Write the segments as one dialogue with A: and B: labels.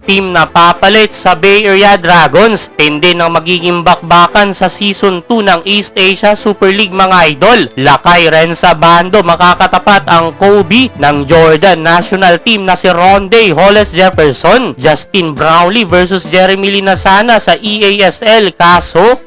A: Team na papalit sa Bay Area Dragons. Tindi ng magiging bakbakan sa Season 2 ng East Asia Super League mga idol. Lakay Renza Bando makakatapat ang Kobe ng Jordan National Team na si Ronde Hollis Jefferson. Justin Brownlee versus Jeremy Linasana sa EASL. Kaso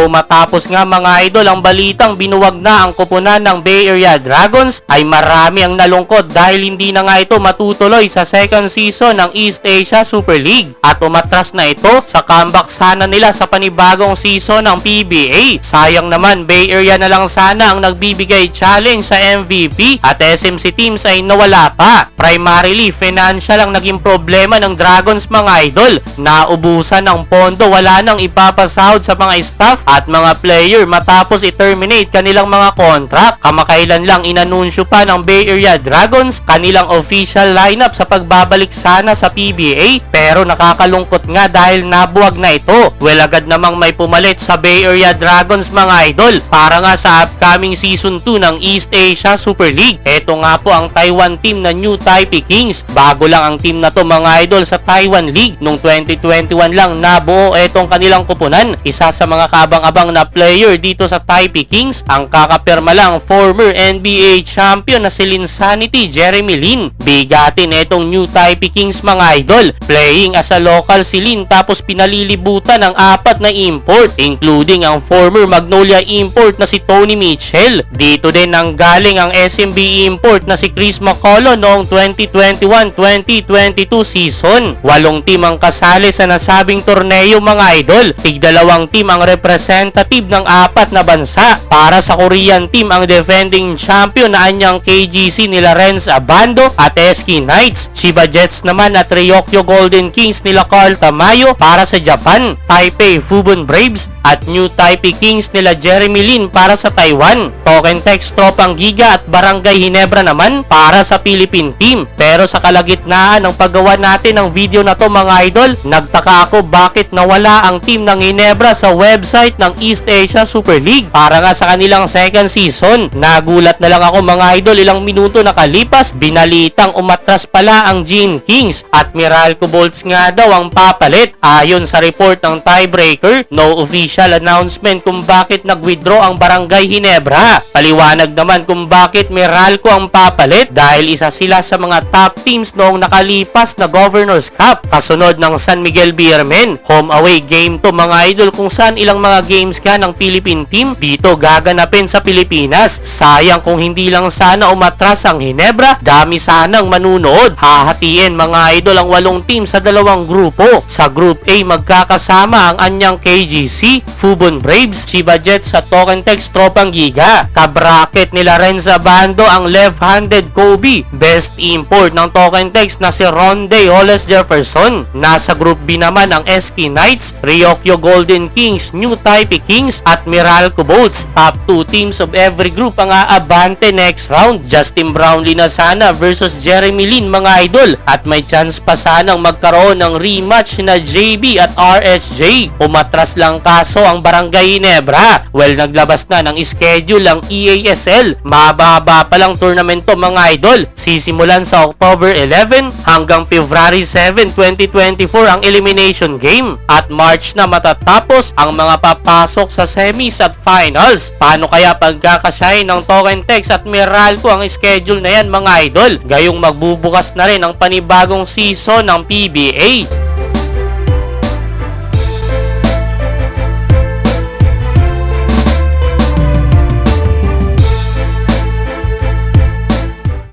A: matapos nga mga idol ang balitang binuwag na ang koponan ng Bay Area Dragons, ay marami ang nalungkot dahil hindi na nga ito matutuloy sa second season ng East Asia Super League at umatras na ito sa comeback sana nila sa panibagong season ng PBA. Sayang naman, Bay Area na lang sana ang nagbibigay challenge sa MVP at SMC teams ay nawala pa. Primarily, financial ang naging problema ng Dragons mga idol. Naubusan ng pondo, wala nang ipapasahod sa mga staff at mga player matapos i-terminate kanilang mga contract. Kamakailan lang inanunsyo pa ng Bay Area Dragons kanilang official lineup sa pagbabalik sana sa PBA, pero nakakalungkot nga dahil nabuwag na ito. Well, agad namang may pumalit sa Bay Area Dragons mga idol para nga sa upcoming season 2 ng East Asia Super League. Ito nga po ang Taiwan team na New Taipei Kings. Bago lang ang team na to mga idol sa Taiwan League. Noong 2021 lang nabuo itong kanilang kupunan. Isa sa mga abang-abang na player dito sa Taipei Kings, ang kakapirma lang former NBA champion na si Linsanity Jeremy Lin. Bigatin itong New Taipei Kings mga idol. Playing as a local si Lin tapos pinalilibutan ng 4 na import, including ang former Magnolia import na si Tony Mitchell. Dito din ang galing ang SMB import na si Chris McCullough noong 2021-2022 season. 8 team ang kasali sa nasabing torneo mga idol. Tig-2 team ang representative ng 4 na bansa. Para sa Korean team, ang defending champion na anyang KGC nila Renza Bando at SK Knights. Chiba Jets naman at Ryokyo Golden Kings nila Carl Tamayo. Para sa Japan, Taipei Fubon Braves at New Taipei Kings nila Jeremy Lin para sa Taiwan. Token Text Tropang Giga at Barangay Ginebra naman para sa Philippine team. Pero sa kalagitnaan ng paggawa natin ng video na to mga idol, nagtaka ako bakit nawala ang team ng Ginebra sa website ng East Asia Super League para nga sa kanilang second season. Nagulat na lang ako mga idol, ilang minuto nakalipas, binalitang umatras pala ang Gene Kings at Meralco Bolts nga daw ang papalit. Ayon sa report ng Tiebreaker, no official announcement kung bakit nag-withdraw ang Barangay Ginebra. Paliwanag naman kung bakit Meralco ang papalit dahil isa sila sa mga top teams noong nakalipas na Governor's Cup kasunod ng San Miguel Beermen. Home away game to mga idol kung saan ilang mga games ka ng Philippine team dito gaganapin sa Pilipinas. Sayang kung hindi lang sana umatras ang Ginebra, dami sanang manunood. Hahatiin mga idol ang 8 team sa 2 grupo. Sa Group A magkakasama ang anyang KGC, Fubon Braves, Chiba Jets sa Token Text Tropang Giga. Kabraket nila Renza Bando ang left-handed Kobe, best import ng Token Text na si Ronde Hollis Jefferson. Nasa Group B naman ang SK Knights, Ryokyo Golden Kings, New Taipei Kings at Meralco Bolts. Top 2 teams of every group ang aabante next round. Justin Brownlee na sana versus Jeremy Lin mga idol at may chance pa sanang magkaroon ng rematch na JB at RSJ. Umatras lang kaso ang Barangay Ginebra. Well, naglabas na ng schedule ang EASL. Mababa pa lang tournament to mga idol. Sisimulan sa October 11 hanggang February 7, 2024 ang elimination game at March na matatapos ang mga papasok sa semis at finals. Paano kaya pagkakasyahin ng Token Text at Meralco ang schedule na yan mga idol? Gayong magbubukas na rin ang panibagong season ng PBA.